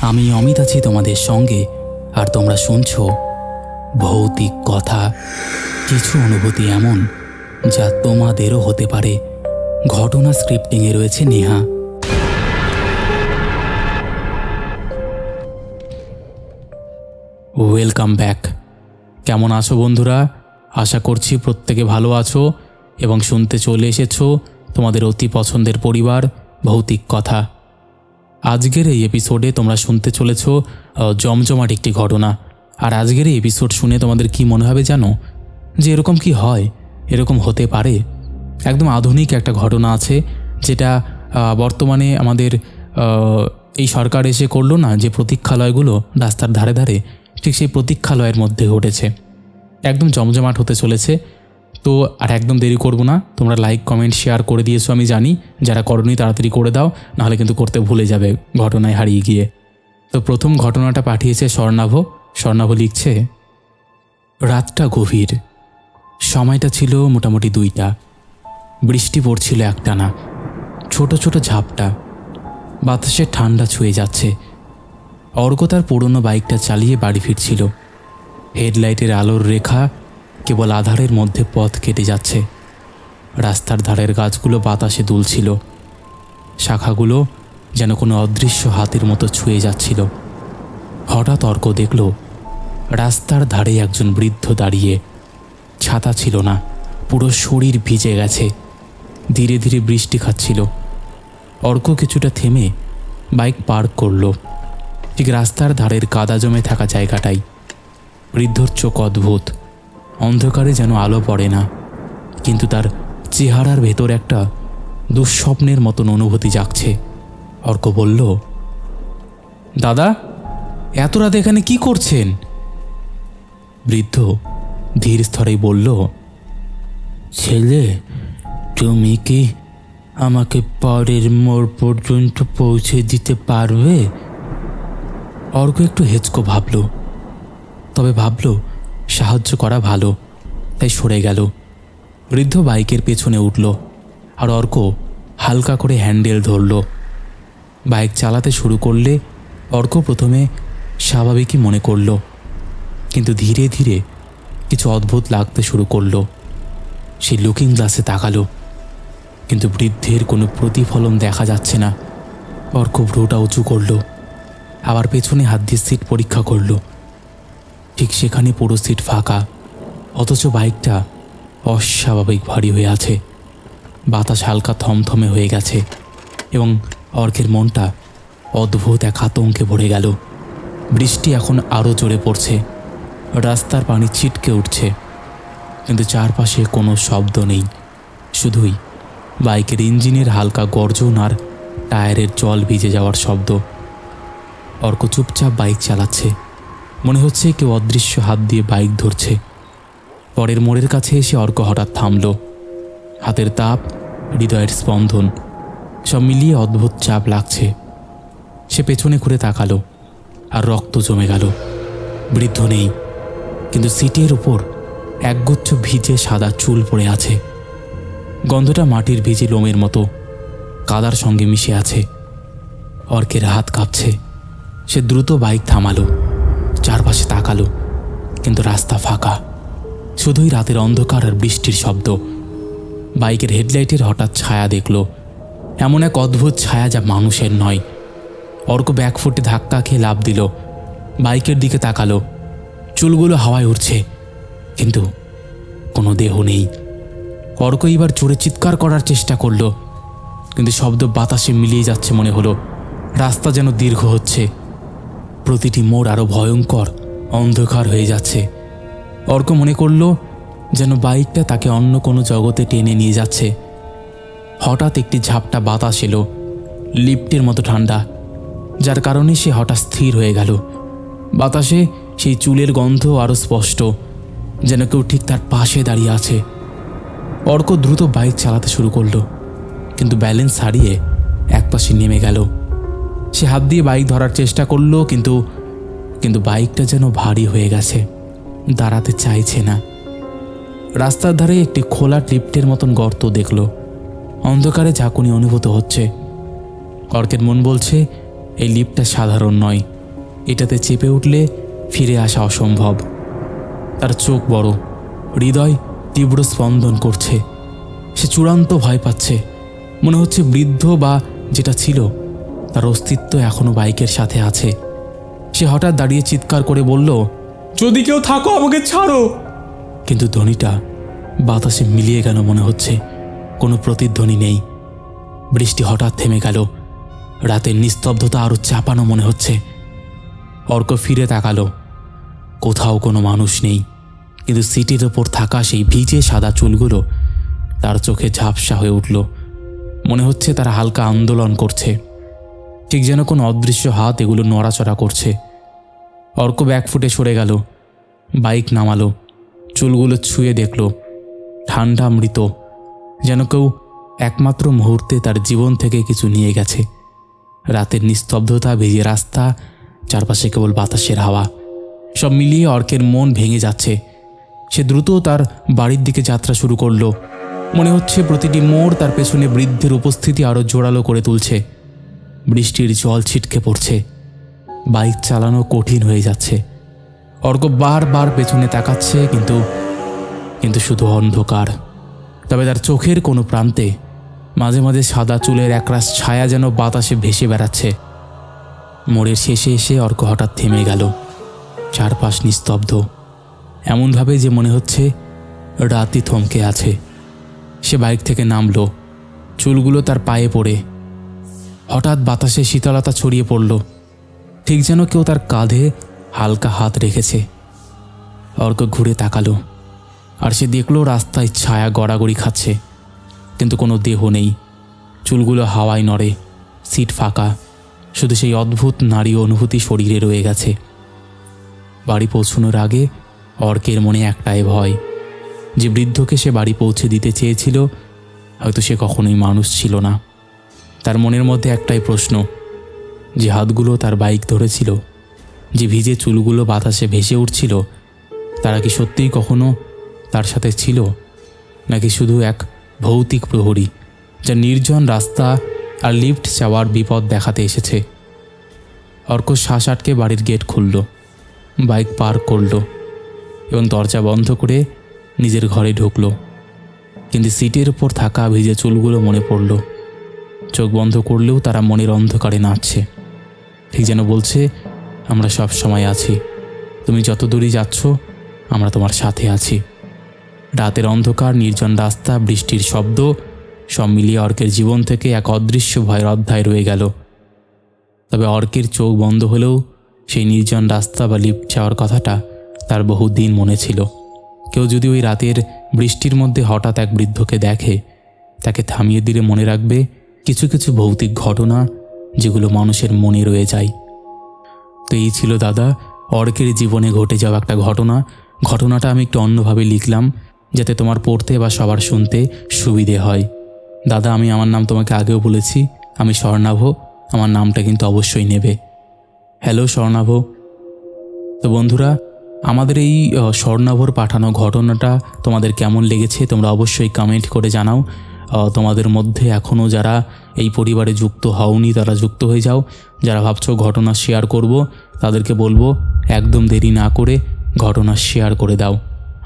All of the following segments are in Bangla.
আমি অমিত আছি তোমাদের সঙ্গে, আর তোমরা শুনছো ভৌতিক কথা। কিছু অনুভূতি এমন যা তোমাদেরও হতে পারে। ঘটনা স্ক্রিপ্টিংয়ে রয়েছে নেহা। Welcome back. কেমন আছো বন্ধুরা? আশা করছি প্রত্যেকে ভালো আছো এবং শুনতে চলে এসেছো তোমাদের অতি পছন্দের পরিবার ভৌতিক কথা। আজকের এই এপিসোডে তোমরা শুনতে চলেছো জমজমাট একটি ঘটনা। আর আজকের এই এপিসোড শুনে তোমাদের কি মনে হবে জানো? যে এরকম কি হয়, এরকম হতে পারে। একদম আধুনিক একটা ঘটনা আছে, যেটা বর্তমানে আমাদের এই সরকার এসে করলো না, যে প্রতীক্ষালয়গুলো রাস্তার ধারে ধারে, ঠিক সেই প্রতীক্ষালয়ের মধ্যে ঘটেছে। একদম জমজমাট হতে চলেছে। তো আর একদম দেরি করব না, তোমরা লাইক কমেন্ট শেয়ার করে দিয়েছো আমি জানি। যারা করনি তাড়াতাড়ি করে দাও, নাহলে কিন্তু করতে ভুলে যাবে ঘটনায় হারিয়ে গিয়ে। তো প্রথম ঘটনাটা পাঠিয়েছে স্বর্ণাভ লিখছে, রাতটা গভীর, সময়টা ছিল মোটামুটি 2টা। বৃষ্টি পড়ছিল একটানা, ছোট ছোট ঝাপটা, বাতাসে ঠান্ডা ছুঁয়ে যাচ্ছে। অর্ক তার পুরনো বাইকটা চালিয়ে বাড়ি ফিরছিল। হেডলাইটের আলোর রেখা কেবল আধারের মধ্যে পথ কেটে যাচ্ছে। রাস্তার ধারের গাছগুলো বাতাসে দুলছিল, শাখাগুলো যেন কোনো অদৃশ্য হাতের মতো ছুঁয়ে যাচ্ছিল। হঠাৎ অর্ক দেখল রাস্তার ধারে একজন বৃদ্ধ দাঁড়িয়ে। ছাতা ছিল না, পুরো শরীর ভিজে গেছে। ধীরে ধীরে বৃষ্টি খাচ্ছিল। অর্ক কিছুটা থেমে বাইক পার্ক করলো, ঠিক রাস্তার ধারের কাদা জমে থাকা জায়গাটাই। বৃদ্ধর চোখ অদ্ভুত, অন্ধকারে যেন আলো পড়ে না, কিন্তু তার চেহারার ভেতর একটা দুঃস্বপ্নের মতন অনুভূতি জাগছে। অর্ক বলল, দাদা, এত রাত এখানে কি করছেন? বৃদ্ধ ধীর স্থরেই বলল, ছেলে, তুমি কি আমাকে পরের মোড় পর্যন্ত পৌঁছে দিতে পারবে? অর্ক একটু হেঁচকো ভাবল, তবে ভাবল সাহায্য করা ভালো, তাই সরে গেল। বৃদ্ধ বাইকের পেছনে উঠল, আর অর্ক হালকা করে হ্যান্ডেল ধরল। বাইক চালাতে শুরু করলে অর্ক প্রথমে স্বাভাবিকই মনে করল, কিন্তু ধীরে ধীরে কিছু অদ্ভুত লাগতে শুরু করলো। সে লুকিং গ্লাসে তাকালো, কিন্তু বৃদ্ধের কোনো প্রতিফলন দেখা যাচ্ছে না। অর্ক ভ্রুটা উঁচু করল, আবার পেছনে হাত দিয়ে সিট পরীক্ষা করল। ঠিক সেখানে পুরো সিট ফাঁকা, অথচ বাইকটা অস্বাভাবিক ভারী হয়ে আছে। বাতাস হালকা থমথমে হয়ে গেছে এবং অর্কের মনটা অদ্ভুত এক আতঙ্কে ভরে গেল। বৃষ্টি এখন আরও জোরে পড়ছে, রাস্তার পানি ছিটকে উঠছে, কিন্তু চারপাশে কোনো শব্দ নেই, শুধুই বাইকের ইঞ্জিনের হালকা গর্জন আর টায়ারের জল ভিজে যাওয়ার শব্দ। অর্ক চুপচাপ বাইক চালাচ্ছে, মনে হচ্ছে কেউ অদৃশ্য হাত দিয়ে বাইক ধরছে। পরের মোড়ের কাছে এসে অর্ক হঠাৎ থামল। হাতের তাপ, হৃদয়ের স্পন্দন, সব মিলিয়ে অদ্ভুত চাপ লাগছে। সে পেছনে ঘুরে তাকালো, আর রক্ত জমে গেল। বৃদ্ধ নেই, কিন্তু সিটের উপর একগুচ্ছ ভিজে সাদা চুল পড়ে আছে। গন্ধটা মাটির ভিজে লোমের মতো কাদার সঙ্গে মিশে আছে। অর্কের হাত কাঁপছে। সে দ্রুত বাইক থামালো, চারপাশে তাকালো, কিন্তু রাস্তা ফাঁকা, শুধুই রাতের অন্ধকার আর বৃষ্টির শব্দ। বাইকের হেডলাইটের হঠাৎ ছায়া দেখল, এমন এক অদ্ভুত ছায়া যা মানুষের নয়। অর্ক ব্যাকফুটে ধাক্কা খেয়ে লাফ দিল, বাইকের দিকে তাকালো। চুলগুলো হাওয়ায় উঠছে, কিন্তু কোনো দেহ নেই। অর্ক এবার জোরে চিৎকার করার চেষ্টা করল, কিন্তু শব্দ বাতাসে মিলিয়ে যাচ্ছে। মনে হলো রাস্তা যেন দীর্ঘ হচ্ছে, প্রতিটি মোড় আরও ভয়ঙ্কর, অন্ধকার হয়ে যাচ্ছে। অর্ক মনে করল যেন বাইকটা তাকে অন্য কোনো জগতে টেনে নিয়ে যাচ্ছে। হঠাৎ একটি ঝাপটা বাতাস এলো, লিফটের মতো ঠান্ডা, যার কারণে সে হঠাৎ স্থির হয়ে গেল। বাতাসে সেই চুলের গন্ধ আরও স্পষ্ট, যেন কেউ ঠিক তার পাশে দাঁড়িয়ে আছে। অর্ক দ্রুত বাইক চালাতে শুরু করলো, কিন্তু ব্যালেন্স হারিয়ে একপাশে নেমে গেল। সে হাত দিয়ে বাইক ধরার চেষ্টা করলো, কিন্তু বাইকটা যেন ভারী হয়ে গেছে, দাঁড়াতে চাইছে না। রাস্তার ধারে একটি খোলা লিফটের মতন গর্ত দেখল, অন্ধকারে ঝাঁকুনি অনুভূত হচ্ছে। অর্কের মন বলছে এই লিফটটা সাধারণ নয়, এটাতে চেপে উঠলে ফিরে আসা অসম্ভব। তার চোখ বড়, হৃদয় তীব্র স্পন্দন করছে। সে চূড়ান্ত ভয় পাচ্ছে। মনে হচ্ছে বৃদ্ধ বা যেটা ছিল তার অস্তিত্ব এখনো বাইকের সাথে আছে। সে হঠাৎ দাঁড়িয়ে চিৎকার করে বলল, যদি কেউ থাকো আমাকে ছাড়ো। কিন্তু ধ্বনিটা বাতাসে মিলিয়ে গেল মনে হচ্ছে, কোনো প্রতিধ্বনি নেই। বৃষ্টি হঠাৎ থেমে গেল। রাতের নিস্তব্ধতা আরও চাপানো মনে হচ্ছে। অর্ক ফিরে তাকালো। কোথাও কোনো মানুষ নেই, কিন্তু সিটির ওপর থাকা সেই ভিজে সাদা চুলগুলো তার চোখে ঝাপসা হয়ে উঠল। মনে হচ্ছে তারা হালকা আন্দোলন করছে, ঠিক যেন কোনো অদৃশ্য হাত এগুলো নড়াচড়া করছে। অর্ক ব্যাকফুটে সরে গেল, বাইক নামালো, চুলগুলো ছুঁয়ে দেখল ঠান্ডা মৃত, যেন কেউ একমাত্র মুহূর্তে তার জীবন থেকে কিছু নিয়ে গেছে। রাতের নিস্তব্ধতা, ভিজে রাস্তা, চারপাশে কেবল বাতাসের হাওয়া, সব মিলিয়ে অর্কের মন ভেঙে যাচ্ছে। সে দ্রুত তার বাড়ির দিকে যাত্রা শুরু করলো। মনে হচ্ছে প্রতিটি মোড় তার পেছনে বৃদ্ধের উপস্থিতি আরও জোরালো করে তুলছে। বৃষ্টির জল ছিটকে পড়ছে, বাইক চালানো কঠিন হয়ে যাচ্ছে। অর্ক বারবার পেছনে তাকাচ্ছে, কিন্তু শুধু অন্ধকার। তবে তার চোখের কোনো প্রান্তে মাঝে মাঝে সাদা চুলের একরাশ ছায়া যেন বাতাসে ভেসে বেড়াচ্ছে। মোড়ের শেষে এসে অর্ক হঠাৎ থেমে গেল। চারপাশ নিস্তব্ধ, এমনভাবে যে মনে হচ্ছে রাতই থমকে আছে। সে বাইক থেকে নামলো, চুলগুলো তার পায়ে পড়ে। হঠাৎ বাতাসে শীতলতা ছড়িয়ে পড়ল, ঠিক যেন কেউ তার কাঁধে হালকা হাত রেখেছে। অর্ক ঘুরে তাকালো, আর সে দেখল রাস্তায় ছায়া গড়াগড়ি খাচ্ছে, কিন্তু কোনো দেহ নেই। চুলগুলো হাওয়ায় নড়ে, সিট ফাঁকা, শুধু সেই অদ্ভুত নারী অনুভূতি শরীরে রয়ে গেছে। বাড়ি পৌঁছানোর আগে অর্কের মনে একটাই ভয়, যে বৃদ্ধকে সে বাড়ি পৌঁছে দিতে চেয়েছিল হয়তো সে কখনোই মানুষ ছিল না। তার মনের মধ্যে একটাই প্রশ্ন, যে হাতগুলো তার বাইক ধরেছিল, যে ভিজে চুলগুলো বাতাসে ভেসে উঠছিল, তারা কি সত্যিই কখনো তার সাথে ছিল, নাকি শুধু এক ভৌতিক প্রহরী যা নির্জন রাস্তা আর লিফট চাওয়ার বিপদ দেখাতে এসেছে। অর্ক শ্বাস আটকে বাড়ির গেট খুলল, বাইক পার্ক করল এবং দরজা বন্ধ করে নিজের ঘরে ঢুকল। কিন্তু সিটের উপর থাকা ভিজে চুলগুলো মনে পড়ল। চোখ বন্ধ করলেও তারা মনের অন্ধকারে নাচছে, ঠিক যেন বলছে, আমরা সব সময় আছি, তুমি যত দূরই যাচ্ছ আমরা তোমার সাথে আছি। রাতের অন্ধকার, নির্জন রাস্তা, বৃষ্টির শব্দ, সব মিলিয়ে অর্কের জীবন থেকে এক অদৃশ্য ভয়ের অধ্যায় রয়ে গেল। তবে অর্কের চোখ বন্ধ হলেও সেই নির্জন রাস্তা বা লিফট যাওয়ার কথাটা তার বহুদিন মনে ছিল। কেউ যদি ওই রাতের বৃষ্টির মধ্যে হঠাৎ এক বৃদ্ধকে দেখে, তাকে থামিয়ে দিলে মনে রাখবে কিছু কিছু ভৌতিক ঘটনা যেগুলো মানুষের মনে রয়ে যায়। তো এই ছিল দাদা অর্কের জীবনে ঘটে যাওয়া একটা ঘটনাটা আমি একটু অন্যভাবে লিখলাম, যাতে তোমার পড়তে বা সবার শুনতে সুবিধে হয়। দাদা, আমি আমার নাম তোমাকে আগেও বলেছি, আমি স্বর্ণাভ, আমার নামটা কিন্তু অবশ্যই নেবে। হ্যালো স্বর্ণাভ। তো বন্ধুরা, আমাদের এই স্বর্ণাভর পাঠানো ঘটনাটা তোমাদের কেমন লেগেছে তোমরা অবশ্যই কমেন্ট করে জানাও। তোমাদের মধ্যে এখনও যারা এই পরিবারে যুক্ত হওনি তারা যুক্ত হয়ে যাও। যারা ভাবছো ঘটনা শেয়ার করব, তাদেরকে বলবো একদম দেরি না করে ঘটনা শেয়ার করে দাও।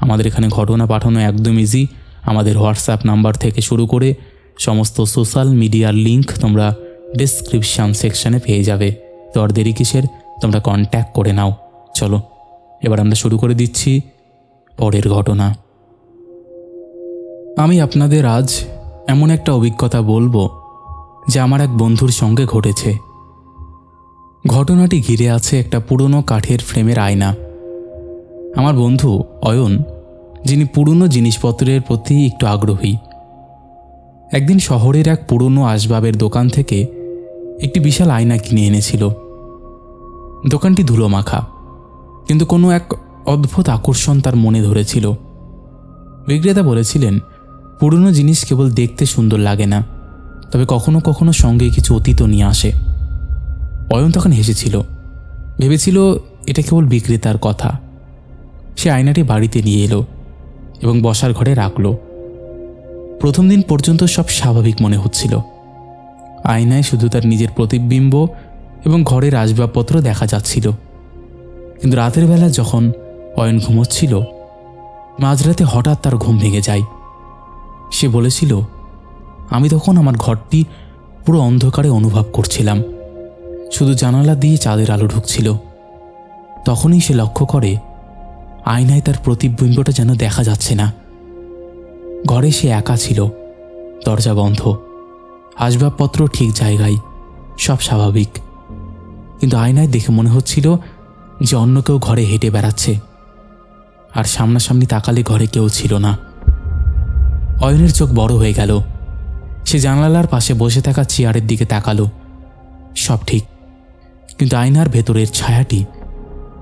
আমাদের এখানে ঘটনা পাঠানো একদম ইজি। আমাদের হোয়াটসঅ্যাপ নাম্বার থেকে শুরু করে সমস্ত সোশ্যাল মিডিয়ার লিঙ্ক তোমরা ডেসক্রিপশান সেকশানে পেয়ে যাবে। তো আর দেরি কিসের, তোমরা কন্ট্যাক্ট করে নাও। চলো এবার আমরা শুরু করে দিচ্ছি পরের ঘটনা। আমি আপনাদের আজ এমন একটা অভিজ্ঞতা বলবো যা আমার এক বন্ধুর সঙ্গে ঘটেছে। ঘটনাটি ঘিরে আছে একটা পুরনো কাঠের ফ্রেমের আয়না। আমার বন্ধু অয়ন, যিনি পুরনো জিনিসপত্রের প্রতি একটু আগ্রহী, একদিন শহরের এক পুরনো আসবাবের দোকান থেকে একটি বিশাল আয়না কিনে এনেছিল। দোকানটি ধুলো মাখা, কিন্তু কোনো এক অদ্ভুত আকর্ষণ তার মনে ধরেছিল। বিক্রেতা বলেছিলেন, পুরনো জিনিস কেবল দেখতে সুন্দর লাগে না, তবে কখনো কখনো সঙ্গে কিছু অতীত নিয়ে আসে। অয়ন তখন হেসেছিল, ভেবেছিল এটা কেবল বিক্রেতার কথা। সে আয়নাটি বাড়িতে নিয়ে এলো এবং বসার ঘরে রাখল। প্রথম দিন পর্যন্ত সব স্বাভাবিক মনে হচ্ছিল। আয়নায় শুধু তার নিজের প্রতিবিম্ব এবং ঘরের আসবাবপত্র দেখা যাচ্ছিল। কিন্তু রাতের বেলা যখন অয়ন ঘুমোচ্ছিল, মাঝরাতে হঠাৎ তার ঘুম ভেঙে যায়। সে বলেছিল, আমি তখন আমার ঘরটি পুরো অন্ধকারে অনুভব করছিলাম, শুধু জানালা দিয়ে চাঁদের আলো ঢুকছিল। তখনই সে লক্ষ্য করে আয়নায় তার প্রতিবিম্বটা যেন দেখা যাচ্ছে না। ঘরে সে একা ছিল, দরজা বন্ধ, আসবাবপত্র ঠিক জায়গায়, সব স্বাভাবিক, কিন্তু আয়নায় দেখে মনে হচ্ছিল যে অন্য কেউ ঘরে হেঁটে বেড়াচ্ছে, আর সামনাসামনি তাকালে ঘরে কেউ ছিল না। অয়নের চোখ বড় হয়ে গেল। সে জানালার পাশে বসে থাকা চেয়ারের দিকে তাকালো। সব ঠিক, কিন্তু আয়নার ভেতরের ছায়াটি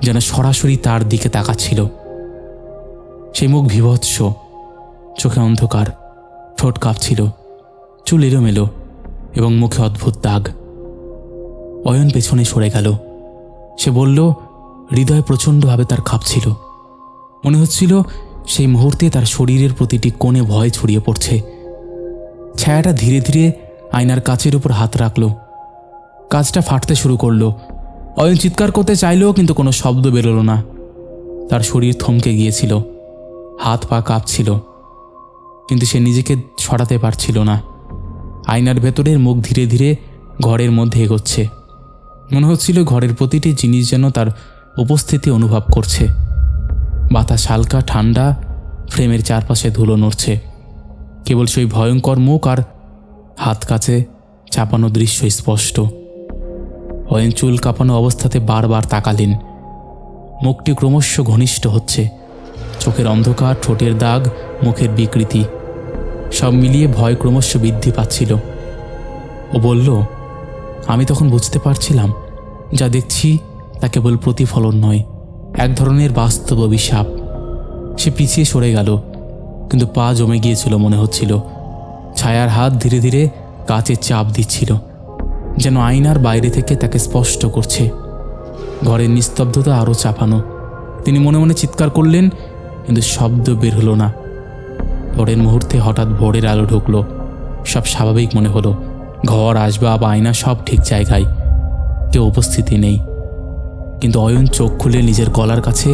যেন সরাসরি তার দিকে তাকাচ্ছিল। সেই মুখ বিভৎস, চোখে অন্ধকার, ঠোঁট কাঁপছিল, চুল এলোমেলো এবং মুখে অদ্ভুত দাগ। অয়ন পেছনে সরে গেল। সে বলল, হৃদয় প্রচণ্ডভাবে তার কাঁপছিল। মনে হচ্ছিল সেই মুহূর্তে তার শরীরের প্রতিটি কোণে ভয় ছড়িয়ে পড়ছে। ছায়াটা ধীরে ধীরে আয়নার কাচের উপর হাত রাখল। কাচটা ফাটতে শুরু করলো। অয়ন চিৎকার করতে চাইল, কিন্তু কোনো শব্দ বেরোলো না। তার শরীর থমকে গিয়েছিল, হাত পা কাঁপছিল, কিন্তু সে নিজেকে সরাতে পারছিল না। আয়নার ভেতরের মুখ ধীরে ধীরে ঘরের মধ্যে এগোচ্ছে। মনে হচ্ছিল ঘরের প্রতিটি জিনিস যেন তার উপস্থিতি অনুভব করছে। বাতাস হালকা ঠান্ডা, ফ্রেমের চারপাশে ধুলো নড়ছে। কেবল সেই ভয়ঙ্কর মুখ আর হাত কাছে চাপানো দৃশ্য স্পষ্ট। অয়ন চুল কাঁপানো অবস্থাতে বারবার তাকালেন। মুখটি ক্রমশ ঘনিষ্ঠ হচ্ছে, চোখের অন্ধকার, ঠোঁটের দাগ, মুখের বিকৃতি, সব মিলিয়ে ভয় ক্রমশ বৃদ্ধি পাচ্ছিল। ও বলল, আমি তখন বুঝতে পারছিলাম যা দেখছি তা কেবল প্রতিফলন নয়, এক ধরনের বাস্তব অভিশাপ। সে পিছিয়ে সরে গেল, কিন্তু পা জমে গিয়েছিল মনে হচ্ছিল। ছায়ার হাত ধীরে ধীরে কাচে চাপ দিচ্ছিল, যেন আয়নার বাইরে থেকে তাকে স্পষ্ট করছে। ঘরের নিস্তব্ধতা আরও চাপানো। তিনি মনে মনে চিৎকার করলেন, কিন্তু শব্দ বের হলো না। পরের মুহূর্তে হঠাৎ ভোরের আলো ঢুকলো। সব স্বাভাবিক মনে হলো। ঘর, আসবাব, আয়না সব ঠিক জায়গায়, কেউ উপস্থিতি নেই। কিন্তু অয়ন চোখ খুলে নিজের গলার কাছে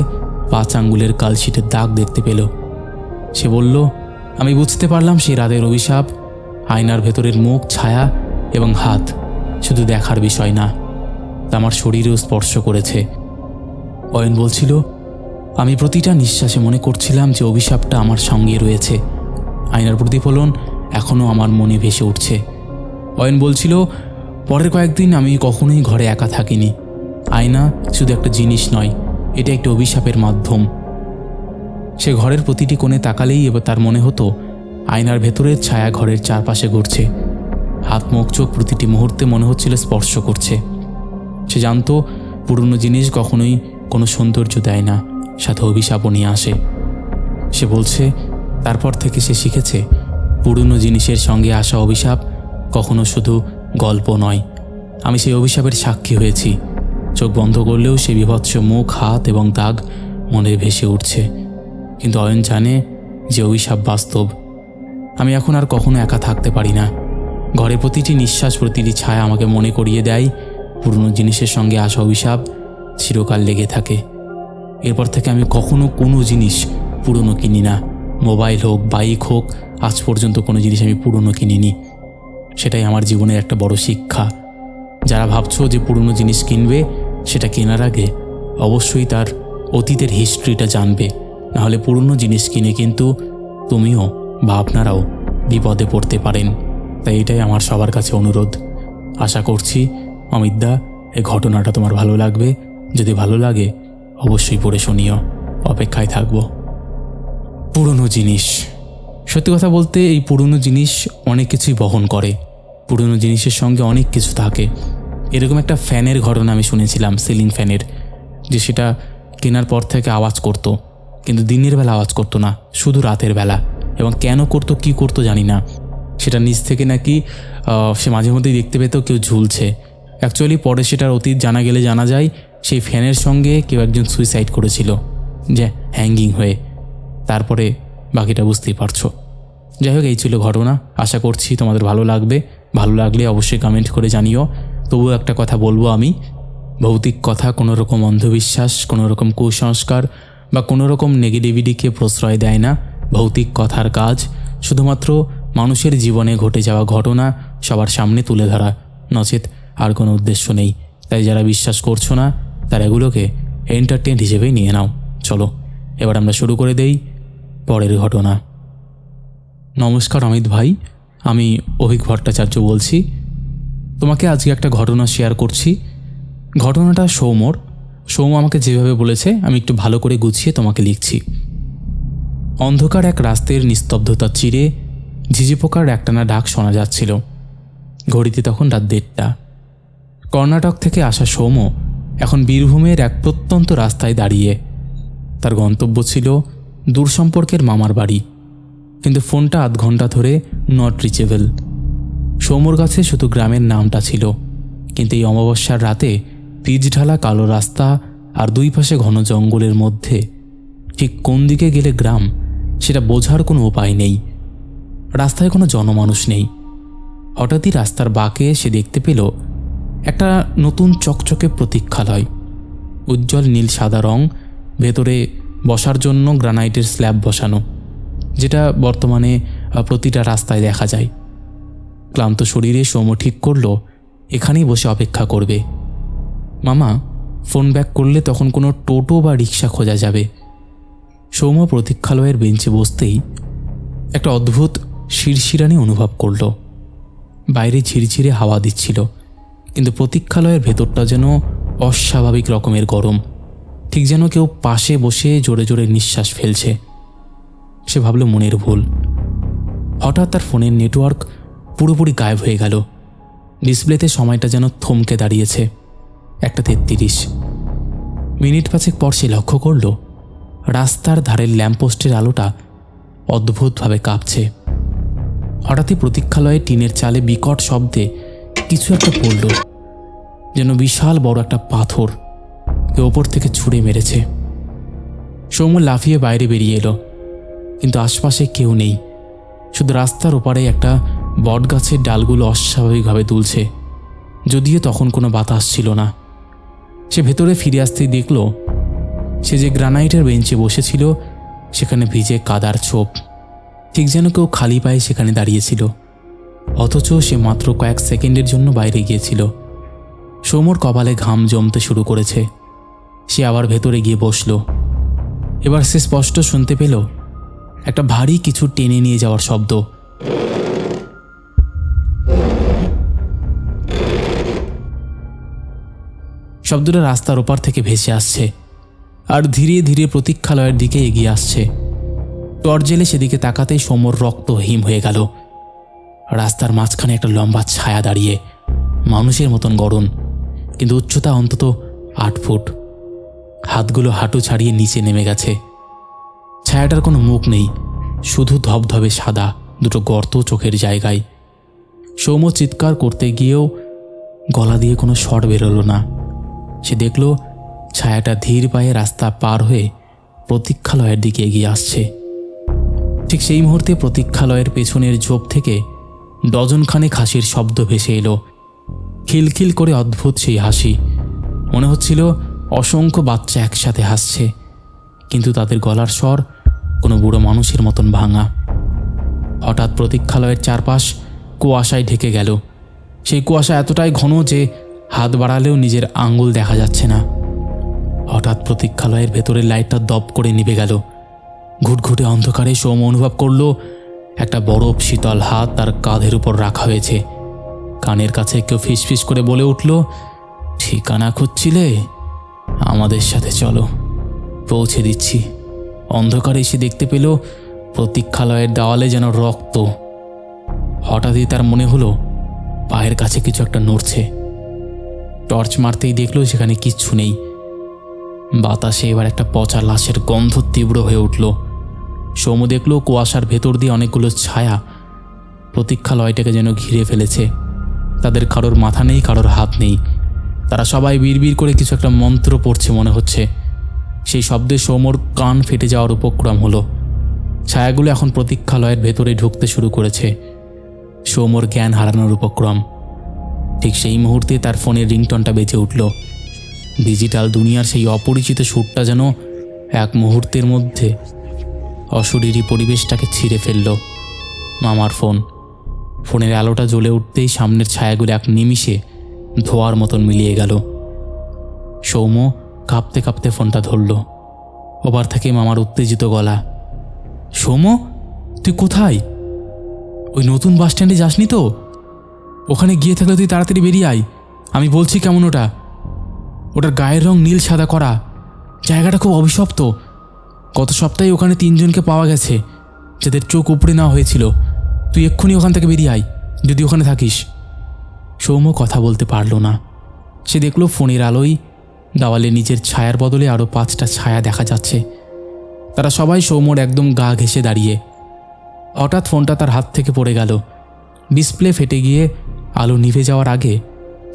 5 আঙ্গুলের কালশিটের দাগ দেখতে পেল। সে বলল, আমি বুঝতে পারলাম সেই রাতের অভিশাপ। আয়নার ভেতরের মুখ, ছায়া এবং হাত শুধু দেখার বিষয় না, তা আমার শরীরেও স্পর্শ করেছে। অয়ন বলছিল, আমি প্রতিটা নিঃশ্বাসে মনে করছিলাম যে অভিশাপটা আমার সঙ্গে রয়েছে। আয়নার প্রতিফলন এখনও আমার মনে ভেসে উঠছে। অয়ন বলছিল, পরের কয়েকদিন আমি কখনোই ঘরে একা থাকিনি। আয়না শুধু একটা জিনিস নয়, এটা একটা অভিশাপের মাধ্যম। সে ঘরের প্রতিটি কোণে তাকালেই এবার তার মনে হতো আয়নার ভেতরের ছায়া ঘরের চারপাশে ঘুরছে। হাত, মুখ, চোখ প্রতিটি মুহূর্তে মনে হচ্ছিল স্পর্শ করছে। সে জানত পুরনো জিনিস কখনোই কোনো সৌন্দর্য দেয় না, সাথে অভিশাপও নিয়ে আসে। সে বলছে, তারপর থেকে সে শিখেছে পুরনো জিনিসের সঙ্গে আসা অভিশাপ কখনো শুধু গল্প নয়। আমি সেই অভিশাপের সাক্ষী হয়েছি। চোখ বন্ধ করলেও সে বিভৎস মুখ, হাত এবং দাগ মনে ভেসে উঠছে। কিন্তু অয়ন জানে যে অভিশাপ বাস্তব। আমি এখন আর কখনো একা থাকতে পারি না। ঘরের প্রতিটি নিঃশ্বাস, প্রতিটি ছায়া আমাকে মনে করিয়ে দেয় পুরনো জিনিসের সঙ্গে আসা অভিশাপ চিরকাল লেগে থাকে। এরপর থেকে আমি কখনো কোনো জিনিস পুরনো কিনি না। মোবাইল হোক, বাইক হোক, আজ পর্যন্ত কোনো জিনিস আমি পুরনো কিনিনি। সেটাই আমার জীবনের একটা বড় শিক্ষা। যারা ভাবছো যে পুরনো জিনিস কিনবে, সেটা কেনার আগে অবশ্যই তার অতীতের হিস্ট্রিটা জানবে। নাহলে পুরনো জিনিস কিনে কিন্তু তুমিও বা আপনারাও বিপদে পড়তে পারেন। তাই এটাই আমার সবার কাছে অনুরোধ। আশা করছি অমিতদা, এই ঘটনাটা তোমার ভালো লাগবে। যদি ভালো লাগে অবশ্যই পড়ে শুনিও। অপেক্ষায় থাকবো। পুরনো জিনিস, সত্যি কথা বলতে এই পুরনো জিনিস অনেক কিছুই বহন করে। পুরনো জিনিসের সঙ্গে অনেক কিছু থাকে। এরকম একটা ফ্যানের ঘটনা আমি শুনেছিলাম, সিলিং ফ্যানের, যে সেটা কেনার পর থেকে আওয়াজ করতো, কিন্তু দিনের বেলা আওয়াজ করতো না, শুধু রাতের বেলা। এবং কেন করতো, কি করতো জানি না। সেটা নিচ থেকে নাকি সে মাঝে মধ্যেই দেখতে পেত কেউ ঝুলছে। অ্যাকচুয়ালি পরে সেটার অতীত জানা গেলে জানা যায় সেই ফ্যানের সঙ্গে কেউ একজন সুইসাইড করেছিল, যে হ্যাঙ্গিং হয়ে। তারপরে বাকিটা বুঝতেই পারছো। যাই হোক, এই ছিল ঘটনা। আশা করছি তোমাদের ভালো লাগবে। ভালো লাগলে অবশ্যই কমেন্ট করে জানিও। তবুও একটা কথা বলবো আমি, ভৌতিক কথা, কোনো রকম অন্ধবিশ্বাস, কোনো রকম কুসংস্কার বা কোনো রকম নেগেটিভিটিকে প্রশ্রয় দেয় না। ভৌতিক কথার কাজ শুধুমাত্র মানুষের জীবনে ঘটে যাওয়া ঘটনা সবার সামনে তুলে ধরা, নচেত আর কোনো উদ্দেশ্য নেই। তাই যারা বিশ্বাস করছো না তারা এগুলোকে এন্টারটেইন হিসেবেই নিয়ে নাও। চলো এবার আমরা শুরু করে দেই পরের ঘটনা। নমস্কার অমিত ভাই, আমি অভিক ভট্টাচার্য বলছি। তোমাকে আজকে একটা ঘটনা শেয়ার করছি। ঘটনাটা সৌম আমাকে যেভাবে বলেছে আমি একটু ভালো করে গুছিয়ে তোমাকে লিখছি। অন্ধকার এক রাস্তার নিস্তব্ধতা চিরে ঝিঝি পোকার একটানা ডাক শোনা যাচ্ছিল। ঘড়িতে তখন রাত 1:30। কর্ণাটক থেকে আসা সৌম এখন বীরভূমের এক প্রত্যন্ত রাস্তায় দাঁড়িয়ে। তার গন্তব্য ছিল দূর সম্পর্কের মামার বাড়ি, কিন্তু ফোনটা আধ ঘন্টা ধরে নট রিচেবল। সৌমর কাছে শুধু গ্রামের নামটা ছিল, কিন্তু এই অমাবস্যার রাতে পিচ ঢালা কালো রাস্তা আর দুই পাশে ঘন জঙ্গলের মধ্যে ঠিক কোন দিকে গেলে গ্রাম সেটা বোঝার কোনো উপায় নেই। রাস্তায় কোনো জনমানুষ নেই। হঠাৎই রাস্তার বাঁকে সে দেখতে পেল একটা নতুন চকচকে প্রতীক্ষালয়। উজ্জ্বল নীল সাদা রং, ভেতরে বসার জন্য গ্রানাইটের স্ল্যাব বসানো, যেটা বর্তমানে প্রতিটা রাস্তায় দেখা যায়। ক্লান্ত শরীরে সৌম ঠিক করল এখানেই বসে অপেক্ষা করবে। মামা ফোন ব্যাক করলে তখন কোনো টোটো বা রিক্সা খোঁজা যাবে। সৌম প্রতীক্ষালয়ের বেঞ্চে বসতেই একটা অদ্ভুত শিরশিরানি অনুভব করল। বাইরে ঝিরঝিরে হাওয়া দিচ্ছিল, কিন্তু প্রতীক্ষালয়ের ভেতরটা যেন অস্বাভাবিক রকমের গরম, ঠিক যেন কেউ পাশে বসে জোরে জোরে নিঃশ্বাস ফেলছে। সে ভাবল মনের ভুল। হঠাৎ তার ফোনের নেটওয়ার্ক পুরোপুরি গায়েব হয়ে গেল। ডিসপ্লেতে সময়টা যেন থমকে দাঁড়িয়েছে 1:33। মিনিট 5 পর সে লক্ষ্য করল রাস্তার ধারের ল্যাম্পপোস্টের আলোটা অদ্ভুতভাবে কাঁপছে। হঠাৎই প্রতীক্ষালয়ে টিনের চালে বিকট শব্দে কিছু একটা পড়ল, যেন বিশাল বড় একটা পাথর কেউ ওপর থেকে ছুঁড়ে মেরেছে। সৌম লাফিয়ে বাইরে বেরিয়ে এলো, কিন্তু আশপাশে কেউ নেই। শুধু রাস্তার ওপারে একটা বটগাছের ডালগুলো অস্বাভাবিকভাবে দুলছে, যদিও তখন কোনো বাতাস ছিল না। সে ভেতরে ফিরে আসতেই দেখল সে যে গ্রানাইটের বেঞ্চে বসেছিল সেখানে ভিজে কাদার ছোপ, ঠিক যেন কেউ খালি পায়ে সেখানে দাঁড়িয়েছিল। অথচ সে মাত্র কয়েক সেকেন্ডের জন্য বাইরে গিয়েছিল। সৌমর কপালে ঘাম জমতে শুরু করেছে। সে আবার ভেতরে গিয়ে বসল। এবার সে স্পষ্ট শুনতে পেল একটা ভারী কিছু টেনে নিয়ে যাওয়ার শব্দ। শব্দটা রাস্তার ওপার থেকে ভেসে আসছে আর ধীরে ধীরে প্রতীক্ষালয়ের দিকে এগিয়ে আসছে। টর্চ জেলে সেদিকে তাকাতেই সৌমর রক্ত হিম হয়ে গেল। রাস্তার মাঝখানে একটা লম্বা ছায়া দাঁড়িয়ে, মানুষের মতন গড়ন, কিন্তু উচ্চতা অন্তত 8 ফুট। হাতগুলো হাঁটু ছাড়িয়ে নিচে নেমে গেছে। ছায়াটার কোনো মুখ নেই, শুধু ধবধবে সাদা দুটো গর্ত চোখের জায়গায়। সৌম চিৎকার করতে গিয়েও গলা দিয়ে কোনো স্বর বেরোলো না। সে দেখল ছায়াটা ধীর পায়ে রাস্তা পার হয়ে প্রতীক্ষালয়ের দিকে এগিয়ে আসছে। ঠিক সেই মুহূর্তে প্রতীক্ষালয়ের পেছনের ঝোপ থেকে ডজনখানেক হাসির শব্দ ভেসে এলো। খিলখিল করে অদ্ভুত সেই হাসি, মনে হচ্ছিল অসংখ্য বাচ্চা একসাথে হাসছে, কিন্তু তাদের গলার স্বর কোনো বুড়ো মানুষের মতন ভাঙা। হঠাৎ প্রতীক্ষালয়ের চারপাশ কুয়াশায় ঢেকে গেল। সেই কুয়াশা এতটাই ঘন যে হাত বাড়ালেও নিজের আঙ্গুল দেখা যাচ্ছে না। হঠাৎ প্রতীক্ষালয়ের ভেতরের লাইটটা দপ করে নিভে গেল। ঘুটঘুটে অন্ধকারে সৌম অনুভব করল একটা বরফ শীতল হাত তার কাঁধের উপর রাখা হয়েছে। কানের কাছে কেউ ফিসফিস করে বলে উঠল, ঠিকানা খুঁজছিলে? আমাদের সাথে চলো, পৌঁছে দিচ্ছি। অন্ধকারে এসে দেখতে পেল প্রতীক্ষালয়ের দেওয়ালে যেন রক্ত। হঠাৎই তার মনে হলো পায়ের কাছে কিছু একটা নড়ছে। টর্চ মারতেই দেখল সেখানে কিচ্ছু নেই। বাতাসে এবার একটা পচা লাশের গন্ধ তীব্র হয়ে উঠল। সৌম দেখল কুয়াশার ভেতর দিয়ে অনেকগুলো ছায়া প্রতীক্ষালয়টাকে যেন ঘিরে ফেলেছে। তাদের কারোর মাথা নেই, কারোর হাত নেই। তারা সবাই বিড়বিড় করে কিছু একটা মন্ত্র পড়ছে মনে হচ্ছে। সেই শব্দে সৌমর কান ফেটে যাওয়ার উপক্রম হলো। ছায়াগুলো এখন প্রতীক্ষালয়ের ভেতরে ঢুকতে শুরু করেছে। সৌমর জ্ঞান হারানোর উপক্রম। ঠিক সেই মুহূর্তে তার ফোনের রিংটনটা বেজে উঠল। ডিজিটাল দুনিয়ার সেই অপরিচিত সুরটা যেন এক মুহূর্তের মধ্যে অশরীরী পরিবেশটাকে ছিঁড়ে ফেলল। মামার ফোনের আলোটা জ্বলে উঠতেই সামনের ছায়াগুলো এক নিমিষে ধোয়ার মতন মিলিয়ে গেল। সৌম্য কাঁপতে কাঁপতে ফোনটা ধরল। ওপার থেকে মামার উত্তেজিত গলা, সৌম্য, তুই কোথায়? ওই নতুন বাস স্ট্যান্ডে যাসনি তো? ওখানে গিয়ে থাকলে তুই তাড়াতাড়ি বেরিয়ে আয়। আমি বলছি কেমন ওটার গায়ের রং নীল সাদা করা, জায়গাটা খুব অভিশপ্ত। গত সপ্তাহে ওখানে 3 জনকে পাওয়া গেছে যাদের চোখ উপড়ে নেওয়া হয়েছিল। তুই এক্ষুনি ওখান থেকে বেরিয়ে আয় যদি ওখানে থাকিস। সৌম্য কথা বলতে পারল না। সে দেখল ফোনের আলোয় দেওয়ালে নিজের ছায়ার বদলে আরও 5টা ছায়া দেখা যাচ্ছে। তারা সবাই সৌম্যর একদম গা ঘেঁষে দাঁড়িয়ে। হঠাৎ ফোনটা তার হাত থেকে পড়ে গেল। ডিসপ্লে ফেটে গিয়ে আলো নিভে যাওয়ার আগে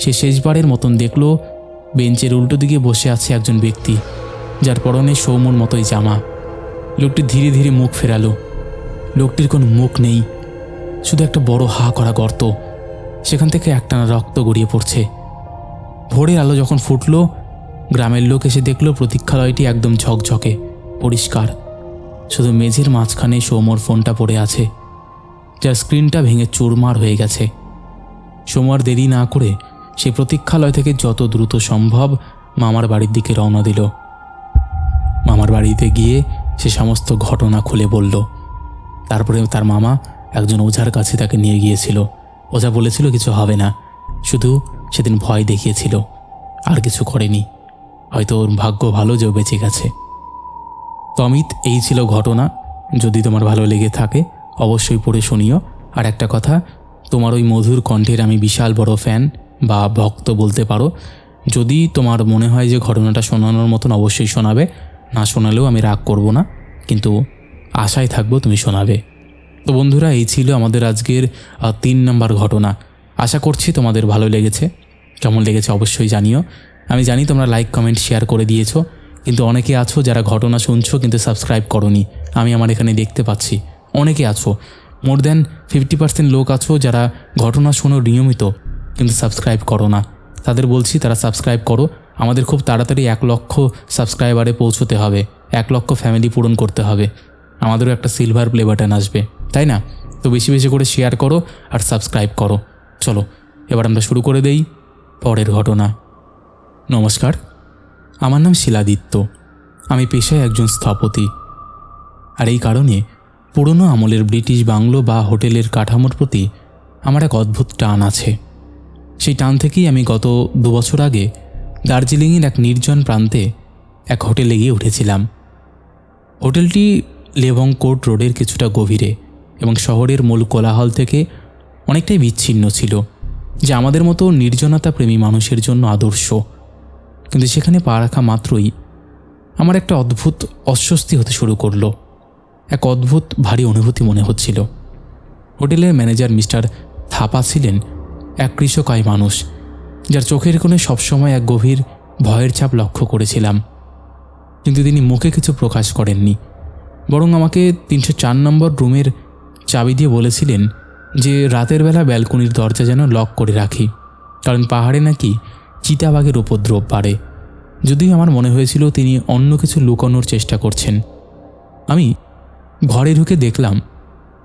সে শেষবারের মতন দেখল বেঞ্চের উল্টো দিকে বসে আছে একজন ব্যক্তি, যার পরনে সৌম্যর মতোই জামা। লোকটি ধীরে ধীরে মুখ ফেরালো। লোকটির কোনো মুখ নেই, শুধু একটা বড় হা করা গর্ত, সেখান থেকে একটানা রক্ত গড়িয়ে পড়ছে। ভোরের আলো যখন ফুটল, গ্রামের লোক এসে দেখল প্রতীক্ষালয়টি একদম ঝকঝকে পরিষ্কার। শুধু মেঝের মাঝখানে সৌম্যর ফোনটা পড়ে আছে, যার স্ক্রিনটা ভেঙে চুরমার হয়ে গেছে। সৌম্য আর দেরি না করে সে প্রতীক্ষালয় থেকে যত দ্রুত সম্ভব মামার বাড়ির দিকে রওনা দিল। মামার বাড়িতে গিয়ে সে সমস্ত ঘটনা খুলে বলল। তারপরে তার মামা একজন ওঝার কাছে তাকে নিয়ে গিয়েছিল। ওঝা বলেছিল কিছু হবে না, শুধু সেদিন ভয় দেখিয়েছিল, আর কিছু করেনি। হয়তো ওর ভাগ্য ভালো যে ও বেঁচে গেছে। তো অমিত, এই ছিল ঘটনা। যদি তোমার ভালো লেগে থাকে অবশ্যই পড়ে শুনিও। আর একটা কথা, তোমার ওই মধুর কণ্ঠের আমি বিশাল বড় ফ্যান বা ভক্ত বলতে পারো। যদি তোমার মনে হয় যে ঘটনাটা শোনানোর মতন অবশ্যই শোনাবে, না শোনালেও আমি রাগ করব না, কিন্তু আশায় থাকবো তুমি শোনাবে। তো বন্ধুরা, এই ছিল আমাদের আজকের 3 নম্বর ঘটনা। আশা করছি তোমাদের ভালো লেগেছে। কেমন লেগেছে অবশ্যই জানিও। আমি জানি তোমরা লাইক কমেন্ট শেয়ার করে দিয়েছো, কিন্তু অনেকে আছো যারা ঘটনা শুনছো কিন্তু সাবস্ক্রাইব করোনি। আমি আমার এখানে দেখতে পাচ্ছি অনেকে আছো, মোর দ্যান 50% লোক আছো যারা ঘটনা শোনো নিয়মিত কিন্তু সাবস্ক্রাইব করো না। তাদের বলছি তারা সাবস্ক্রাইব করো। আমাদের খুব তাড়াতাড়ি 1 লক্ষ সাবস্ক্রাইবারে পৌঁছতে হবে, 1 লক্ষ ফ্যামিলি পূরণ করতে হবে। আমাদেরও একটা সিলভার প্লে বাটন আসবে, তাই না? তো বেশি বেশি করে শেয়ার করো আর সাবস্ক্রাইব করো। চলো এবার আমরা শুরু করে দেই পরের ঘটনা। নমস্কার, আমার নাম শিলাদিত্য। আমি পেশায় একজন স্থপতি। আর এই কারণে পুরনো আমলের ব্রিটিশ বাংলো বা হোটেলের কাঠামোর প্রতি আমার এক অদ্ভুত টান আছে। সেই টান থেকেই আমি গত 2 বছর আগে দার্জিলিংয়ের এক নির্জন প্রান্তে এক হোটেলে গিয়ে উঠেছিলাম। হোটেলটি লেবং কোর্ট রোডের কিছুটা গভীরে এবং শহরের মূল কোলাহল থেকে অনেকটাই বিচ্ছিন্ন ছিল, যা আমাদের মতো নির্জনতা প্রেমী মানুষের জন্য আদর্শ। কিন্তু সেখানে পা রাখা মাত্রই আমার একটা অদ্ভুত অস্বস্তি হতে শুরু করলো। এক অদ্ভুত ভারী অনুভূতি মনে হচ্ছিল। হোটেলের ম্যানেজার মিস্টার থাপা ছিলেন এক কৃষকায় মানুষ, যার চোখের কোণে সবসময় এক গভীর ভয়ের ছাপ লক্ষ্য করেছিলাম। কিন্তু তিনি মুখে কিছু প্রকাশ করেননি, বরং আমাকে 304 নম্বর রুমের চাবি দিয়ে বলেছিলেন যে রাতের বেলা ব্যালকনির দরজা যেন লক করে রাখি, কারণ পাহাড়ে নাকি চিতাবাঘের উপদ্রব বাড়ে। যদিও আমার মনে হয়েছিল তিনি অন্য কিছু লুকানোর চেষ্টা করছেন। আমি ঘরে ঢুকে দেখলাম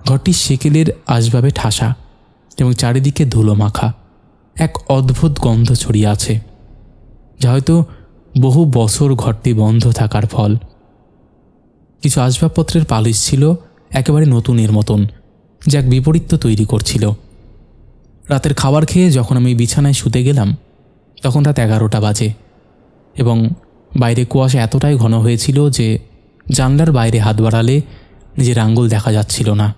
ঘরটি সেকেলের আসবাবে ঠাসা এবং চারিদিকে ধুলো মাখা। এক অদ্ভুত গন্ধ ছড়িয়ে আছে, যা হয়তো বহু বছর ঘরটি বন্ধ থাকার ফল। কিছু আসবাবপত্রের পালিশ ছিল একেবারে নতুনের মতন, যা এক বিপরীত্য তৈরি করছিল। রাতের খাবার খেয়ে যখন আমি বিছানায় শুতে গেলাম তখন রাত 11টা বাজে এবং বাইরে কুয়াশা এতটাই ঘন হয়েছিল যে জানলার বাইরে হাত বাড়ালে নিজের আঙ্গুল দেখা যাচ্ছিল না।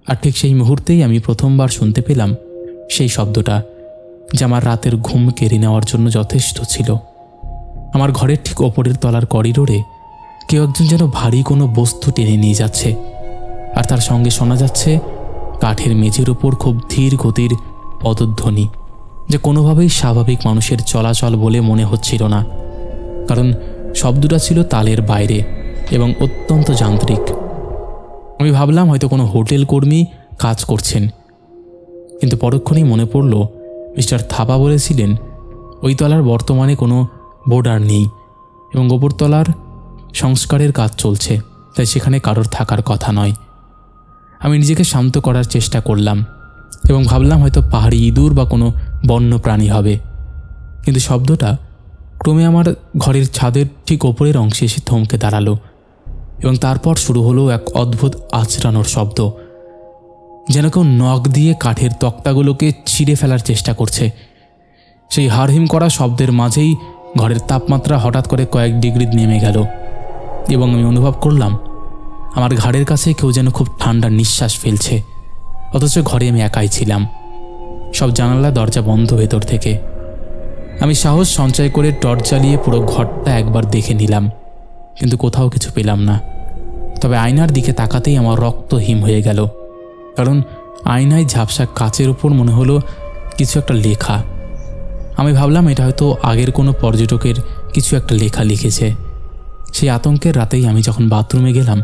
আর ঠিক সেই মুহূর্তেই আমি প্রথমবার শুনতে পেলাম সেই শব্দটা, যা আমার রাতের ঘুম কেড়ে নেওয়ার জন্য যথেষ্ট ছিল। আমার ঘরের ঠিক ওপরের তলার করিডোরে কেউ একজন যেন ভারী কোনো বস্তু টেনে নিয়ে যাচ্ছে, আর তার সঙ্গে শোনা যাচ্ছে কাঠের মেঝের উপর খুব ধীর গতির পদধ্বনি, যা কোনোভাবেই স্বাভাবিক মানুষের চলাচল বলে মনে হচ্ছিল না, কারণ শব্দটা ছিল তালের বাইরে এবং অত্যন্ত যান্ত্রিক। আমি ভাবলাম হয়তো কোনো হোটেল কর্মী কাজ করছেন, কিন্তু পরক্ষণেই মনে পড়ল মিস্টার থাপা বলেছিলেন ওই তলার বর্তমানে কোনো বোর্ডার নেই এবং ওপরতলার সংস্কারের কাজ চলছে, তাই সেখানে কারোর থাকার কথা নয়। আমি নিজেকে শান্ত করার চেষ্টা করলাম এবং ভাবলাম হয়তো পাহাড়ি ইঁদুর বা কোনো বন্য প্রাণী হবে, কিন্তু শব্দটা ক্রমে আমার ঘরের ছাদের ঠিক ওপরের অংশে এসে থমকে দাঁড়ালো এবং তারপর শুরু হলো এক অদ্ভুত আঁচড়ানোর শব্দ, যেন কেউ নখ দিয়ে কাঠের তক্তাগুলোকে ছিঁড়ে ফেলার চেষ্টা করছে। সেই হাড়হিম করা শব্দের মাঝেই ঘরের তাপমাত্রা হঠাৎ করে কয়েক ডিগ্রি নেমে গেল এবং আমি অনুভব করলাম আমার ঘাড়ের কাছে কেউ যেন খুব ঠান্ডা নিঃশ্বাস ফেলছে, অথচ ঘরে আমি একাই ছিলাম, সব জানালা দরজা বন্ধ ভেতর থেকে। আমি সাহস সঞ্চয় করে টর্চ জ্বালিয়ে পুরো ঘরটা একবার দেখে নিলাম, কিন্তু কোথাও কিছু পেলাম না। তবে আয়নার দিকে তাকাতেই আমার রক্ত হিম হয়ে গেল, কারণ আয়নায় ঝাপসা কাচের উপর মনে হলো কিছু একটা লেখা। আমি ভাবলাম এটা হয়তো আগের কোনো পর্যটকের কিছু একটা লেখা লিখেছে। সেই আতঙ্কের রাতেই আমি যখন বাথরুমে গেলাম,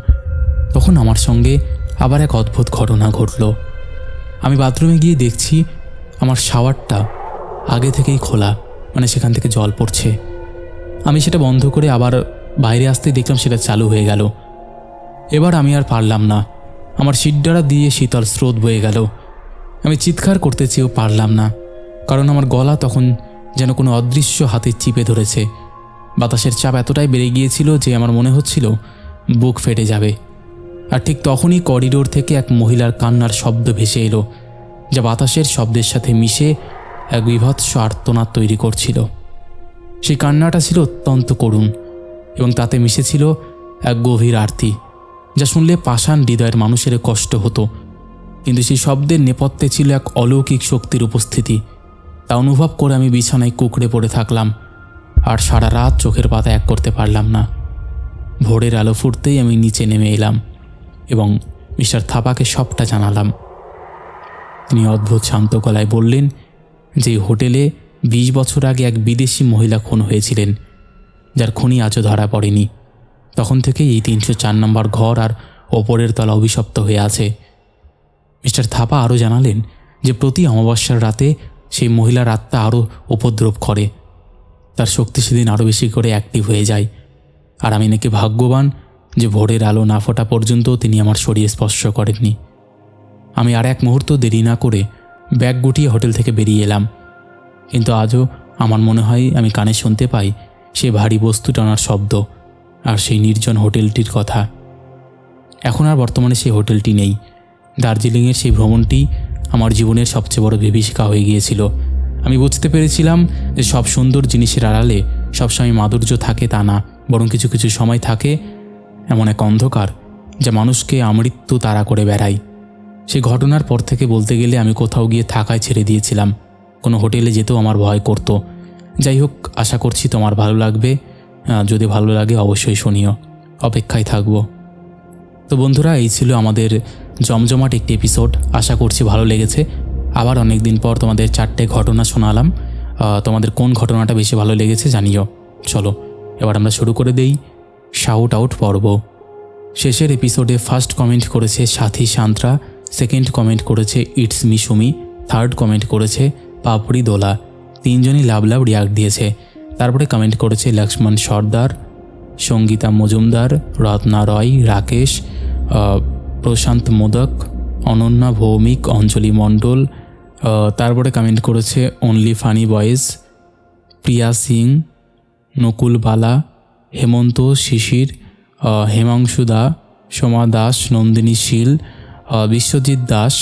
তখন আমার সঙ্গে আবার এক অদ্ভুত ঘটনা ঘটল। আমি বাথরুমে গিয়ে দেখছি আমার শাওয়ারটা আগে থেকেই খোলা, মানে সেখান থেকে জল পড়ছে। আমি সেটা বন্ধ করে আবার বাইরে আসতেই দেখলাম সেটা চালু হয়ে গেল। এবার আমি আর পারলাম না, আমার শিরদাঁড়া দিয়ে শীতল স্রোত বয়ে গেল। আমি চিৎকার করতে চেয়েও পারলাম না, কারণ আমার গলা তখন যেন কোনো অদৃশ্য হাতে চিপে ধরেছে। বাতাসের চাপ এতটাই বেড়ে গিয়েছিল যে আমার মনে হচ্ছিল বুক ফেটে যাবে। আর ঠিক তখনই করিডোর থেকে এক মহিলার কান্নার শব্দ ভেসে এলো, যা বাতাসের শব্দের সাথে মিশে এক বীভৎস আর্তনাদ তৈরি করছিল। সেই কান্নাটা ছিল অত্যন্ত করুণ এবং তাতে মিশেছিল এক গভীর আরতি, যা শুনলে পাষাণ হৃদয়ের মানুষের কষ্ট হতো। কিন্তু সেই শব্দের নেপথ্যে ছিল এক অলৌকিক শক্তির উপস্থিতি। তা অনুভব করে আমি বিছানায় কুঁকড়ে পড়ে থাকলাম আর সারা রাত চোখের পাতা এক করতে পারলাম না। ভোরের আলো ফুটতেই আমি নিচে নেমে এলাম এবং মিস্টার থাপাকে সবটা জানালাম। তিনি অদ্ভুত শান্ত গলায় বললেন যে হোটেলে 20 বছর আগে এক বিদেশি মহিলা খুন হয়েছিলেন, যার খুনি আজও ধরা পড়েনি। তখন থেকেই এই 304 নম্বর ঘর আর ওপরের তলা অভিশপ্ত হয়ে আছে। মিস্টার থাপা আরও জানালেন যে প্রতি অমাবস্যার রাতে সেই মহিলার আত্মা আরও উপদ্রব করে, তার শক্তি সেদিন আরও বেশি করে অ্যাক্টিভ হয়ে যায়। আর আমি নাকি ভাগ্যবান যে ভোরের আলো না ফোটা পর্যন্ত তিনি আমার শরীরে স্পর্শ করেননি। আমি আর এক মুহূর্ত দেরি না করে ব্যাগ গুটিয়ে হোটেল থেকে বেরিয়ে এলাম, কিন্তু আজও আমার মনে হয় আমি কানে শুনতে পাই সে ভারী বস্তু টানার শব্দ আর সেই নির্জন হোটেলটির কথা। এখন আর বর্তমানে সেই হোটেলটি নেই। দার্জিলিংয়ের সেই ভ্রমণটি আমার জীবনের সবচেয়ে বড় বিভীষিকা হয়ে গিয়েছিল। আমি বুঝতে পেরেছিলাম যে সব সুন্দর জিনিসের আড়ালে সবসময় মাধুর্য থাকে তা না, বরং কিছু কিছু সময় থাকে এমন এক অন্ধকার যা মানুষকে আমৃত্যু তাড়া করে বেড়ায়। সেই ঘটনার পর থেকে বলতে গেলে আমি কোথাও গিয়ে থাকায় ছেড়ে দিয়েছিলাম, কোনো হোটেলে যেতেও আমার ভয় করতো। যাই হোক, আশা করছি তোমার ভালো লাগবে। যদি ভালো লাগে অবশ্যই শুনিও, অপেক্ষায় থাকবো। তো বন্ধুরা, এই ছিল আমাদের জমজমাট একটি এপিসোড। আশা করছি ভালো লেগেছে। আবার অনেক দিন পর তোমাদের 4টে ঘটনা শোনালাম। তোমাদের কোন ঘটনাটা বেশি ভালো লেগেছে জানিও। চলো এবার আমরা শুরু করে দেই শাউট আউট পর্ব। শেষের এপিসোডে ফার্স্ট কমেন্ট করেছে সাথী সান্ত্রা, সেকেন্ড কমেন্ট করেছে it's me Sumi, third comment করেছে পাপড়ি দোলা। 3জনই লাভ লাভ রিয়াক্ট দিয়েছে। তারপরে কমেন্ট করেছে লক্ষ্মণ সর্দার, সঙ্গীতা মজুমদার, রত্না রয়, রাকেশ, প্রশান্ত মোদক, অনন্যা ভৌমিক, অঞ্জলি মণ্ডল। তারপরে কমেন্ট করেছে অনলি ফানি বয়েজ, প্রিয়া সিং, নকুল বালা, হেমন্ত শিশির, হেমাংশু দা, সোমা দাস, নন্দিনী শীল, বিশ্বজিৎ দাস,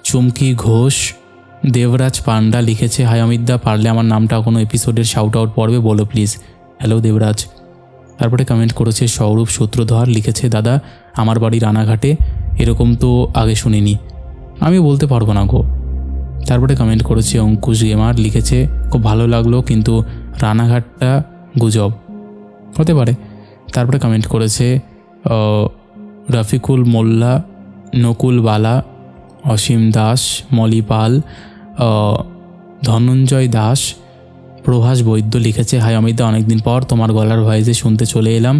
চুমকি ঘোষ, দেবরাজ পান্ডা লিখেছে হাই অমিত দা, পারলে আমার নামটা কোনো এপিসোডের শাউট আউট পড়বে বলো প্লিজ। হ্যালো দেবরাজ। তারপরে কমেন্ট করেছে সৌরভ সূত্রধর, লিখেছে দাদা আমার বাড়ি রানাঘাটে, এরকম তো আগে শুনিনি, আমি বলতে পারবো না গো। তারপরে কমেন্ট করেছে অঙ্কুশ গেমার, লিখেছে খুব ভালো লাগলো কিন্তু রানাঘাটটা গুজব, হতে পারে। তারপরে কমেন্ট করেছে রফিকুল মোল্লা, নকুল বালা, অসীম দাস, মলি পাল, ধনঞ্জয় দাস, প্রভাস বৈদ্য লিখেছে হাই অমিতা, অনেকদিন পর তোমার গলার ভয়েসে শুনতে চলে এলাম।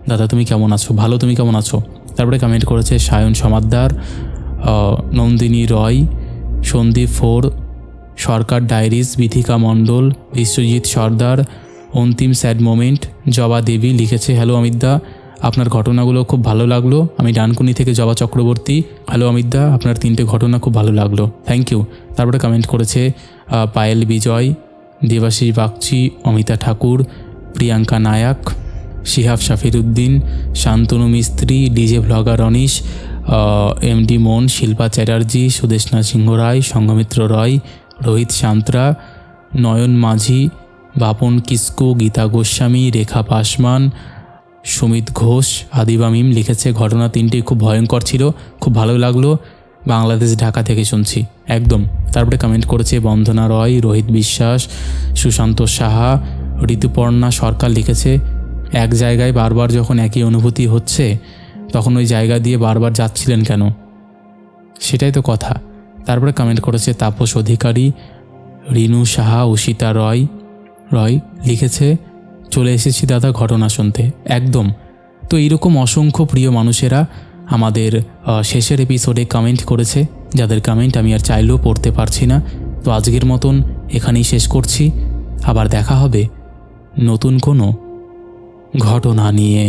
দাদা তুমি কেমন আছো? ভালো, তুমি কেমন আছো? তারপরে কমেন্ট করেছে সায়ন সমাদ্দার, নন্দিনী রয়, সন্দীপ ফোর, সরকার ডায়েরিজ, বিথিকা মণ্ডল, বিশ্বজিৎ সর্দার, অন্তিম স্যাড মোমেন্ট জবা দেবী লিখেছে, হ্যালো অমিতদা, আপনার ঘটনাগুলো খুব ভালো লাগলো। আমি ডানকুনি থেকে জবা চক্রবর্তী। হ্যালো অমিতদা, আপনার 3টে ঘটনা খুব ভালো লাগলো, থ্যাংক ইউ। তারপরে কমেন্ট করেছে পায়েল বিজয়, দেবাশিস বাগচি, অমিতা ঠাকুর, প্রিয়াঙ্কা নায়ক, শিহাব শাফিরুদ্দিন, শান্তনু মিস্ত্রি, ডিজে ব্লগার অনিশ, এমডি মন, শিল্পা চ্যাটার্জি, সুদেষ্ণা সিংহ রায়, সংঘমিত্র রয়, রোহিত সান্ত্রা, নয়ন মাঝি, বাপন কিস্কু, গীতা গোস্বামী, রেখা পাসমান, সুমিত ঘোষ, আদিবা মিম লিখেছে, ঘটনা 3টি খুব ভয়ঙ্কর ছিল, খুব ভালো লাগলো, বাংলাদেশ ঢাকা থেকে শুনছি একদম। তারপরে কমেন্ট করেছে বন্দনা রয়, রোহিত বিশ্বাস, সুশান্ত সাহা, ঋতুপর্ণা সরকার লিখেছে, এক জায়গায় বারবার যখন একই অনুভূতি হচ্ছে তখন ওই জায়গা দিয়ে বারবার যাচ্ছিলেন কেন, সেটাই তো কথা। তারপরে কমেন্ট করেছে তাপস অধিকারী, রিনু সাহা, উষিতা রয় লিখেছে, চলে এসেছি দাদা ঘটনা শুনতে একদম। তো এইরকম অসংখ্য প্রিয় মানুষেরা আমাদের শেষের এপিসোডে কমেন্ট করেছে, যাদের কমেন্ট আমি আর চাইলেও পড়তে পারছি না। তো আজকের মতন এখানেই শেষ করছি, আবার দেখা হবে নতুন কোনো ঘটনা নিয়ে।